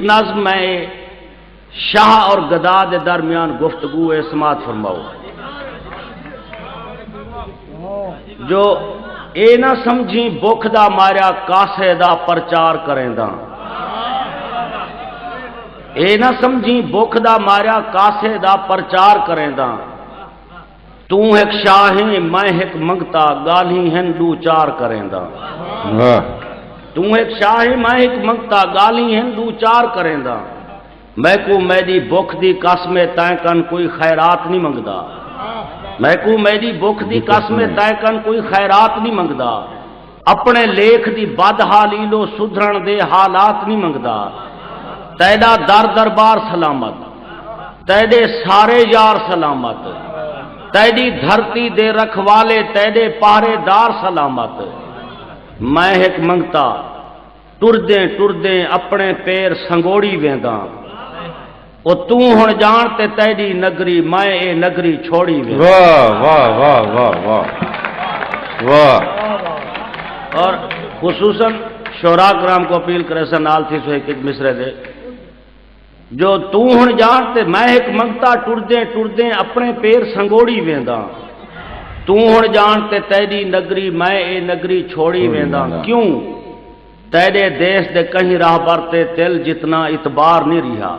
نظم میں شاہ اور گدا دے درمیان گفتگو سماعت فرماؤ. جو اے نہ سمجھی بکھ دا ماریا کاسے دا پرچار کریندا. اے نہ سمجھی بکھ دا ماریا کاسے دا پرچار کریندا. تو ایک شاہیں میں ایک منگتا گالی ہیں دو چار کریندا. تو ایک شاہیں میں ایک منگتا گالی ہیں دو چار کریندا. میں کو میری بکھ دی قسم تائیں کن کوئی خیرات نہیں منگدا. میں کو میری بکھ دی قسم تائیں کن کوئی خیرات نہیں منگدا. اپنے لیکھ دی بدحالی لو سدھرن دے حالات نہیں منگدا. تیدا در دربار سلامت تیدے سارے یار سلامت. تیدی دھرتی دے رکھوالے تیدے پہرے دار سلامت. میں ایک منگتا ٹردیں ٹردیں اپنے پیر سنگوڑی ویندا. او تو ہن جان تے تیری نگری میں اے نگری چھوڑی ویندا. واہ واہ واہ واہ واہ واہ. اور خصوصاً شعراء کرام کو اپیل کرے سے نال تھی سو ایک مصرے دے جو تو ہن جان تے میں ایک منگتا ٹردیں ٹردیں اپنے پیر سنگوڑی ویندا. تو ہن جان تے تیری نگری میں اے نگری چھوڑی ویندا. کیوں تیرے دیس دے کہیں راہ برتے تل جتنا اعتبار نہیں رہا.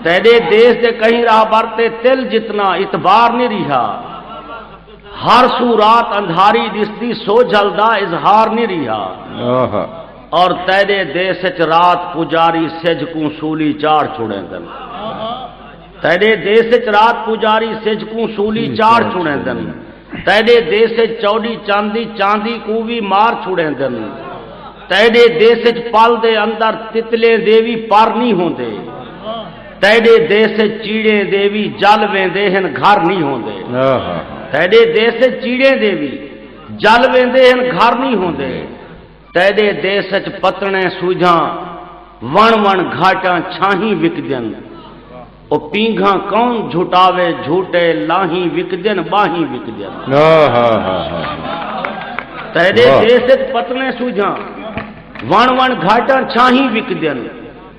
تیرے دیس دے کہیں راہ برتے تل جتنا اعتبار نہیں رہا. ہر سو رات اندھاری دستی سو جلدا اظہار نہیں رہا. اور تیرے دیس چ رات پجاری سج کو سولی چاڑ چھوڑیں دن. تیرے دیس چ رات پجاری سج کو سولی چاڑ چھوڑیں دن. تیرے دیس چوڑی چاندی چاندی کو بھی مار چھوڑیں دن. تیرے دیس پل دے اندر تتلے دیوی پر نہیں ہوندے. تیرے دیس چیڑے دیوی جل ویندے ہن گھر نہیں ہوندے. تیرے دیس چیڑے دیوی جل ویندے ہن گھر نہیں ہوندے. تیرے دیس پتنے سوجھاں ون ون گھاٹاں چھاہیں وکدن. او پینگھاں کون جھٹاوے جھوٹے لاہیں وکدن باہیں وکدن. تیرے دیس پتنے سوجھاں ون ون گھاٹاں چھاہیں وکدن.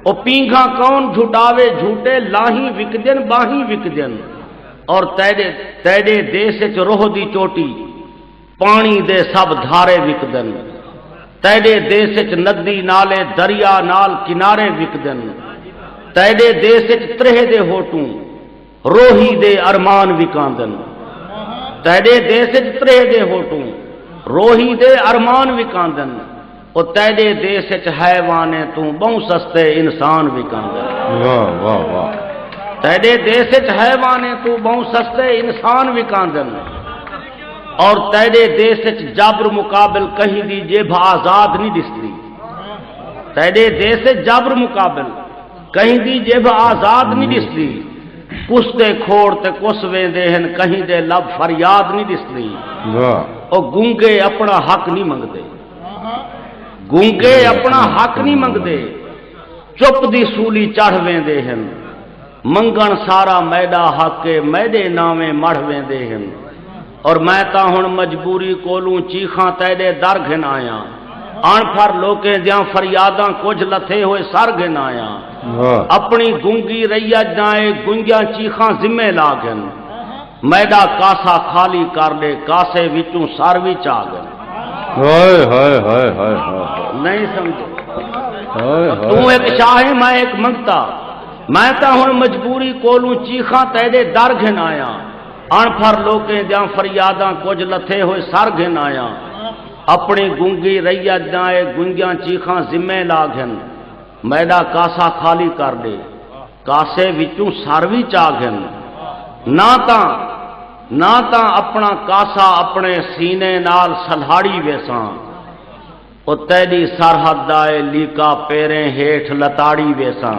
او پینگھاں کون جھٹاوے جھوٹے لاہیں وکدن باہیں وکدن. اور تیرے دیس روح دی چوٹی پانی دے سب دھارے وکدن. تیرے دیس ندی نالے دریا نال کنارے وکدن. تیرے دیس ترہ دے ہوٹوں روہی دے ارمان وکاندن. تیرے دیس ترہ دے ہوٹوں روہی دے ارمان وکاندن. او تیرے دیس حیوانے تو بہوں سستے انسان وکاندن. تیرے دیس حیوانے تو بہوں سستے انسان وکاندن. اور تیرے دیس جبر مقابل کہیں دی جیب آزاد نہیں دستی. تیرے دیس جبر مقابل کہیں دی جیب آزاد نہیں دستی. کس دے کھوڑ تے کس ویندے ہن کہیں دے لب فریاد نہیں دستی. او گونگے اپنا حق نہیں منگدے. گونگے اپنا حق نہیں منگدے. چپ دی سولی چڑھ ویندے ہن. منگن سارا میڈا حق کے میڈے نامے مڑھ ویندے ہن. اور میں تا ہن مجبوری کولوں چیخاں تیرے در گھن آیا. آن پھر لوکیں دیاں فریاداں کچھ لتھے ہوئے سر گھن آیا. اپنی گونگی ریا جائے گنجیاں چیخاں ذمے لاگن. میڈا کاسا خالی کر دے کاسے وچوں سر وچ آ گن. نہیں سمجھے تو ایک شاہ میں ایک منگتا. میں تا ہن مجبوری کولوں چیخاں تیرے در گھن آیا. ان پھر لوکیں دیاں فریاداں کچھ لتھے ہوئے سر گھن آیا. اپنی گونگی ریا جائے گنجیاں چیخاں ذمے لاگن. میڈا کاسا خالی کر دے کاسے وچوں سر وچ آ گن. نہ تاں اپنا کاسا اپنے سینے نال سلہاڑی ویساں. او تیری سرحد دائے لیکا پیریں ہیٹھ لتاڑی ویساں.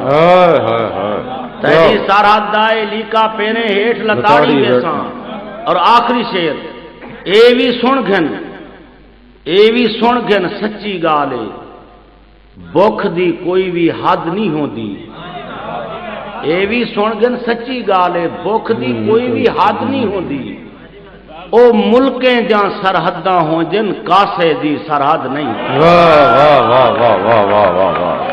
تیری سرحد دائے لیکا پیریں ہیٹھ لتاڑی ویساں. اور آخری شعر اے بھی سن گھن سچی گالے. بکھ دی کوئی بھی حد نہیں ہوندی. اے بھی سن گھن سچی گالے. بکھ دی کوئی بھی حد نہیں ہوندی. او ملکیں جہاں سرحداں ہوں جن کاسے دی سرحد نہیں واہ واہ واہ واہ واہ واہ واہ واہ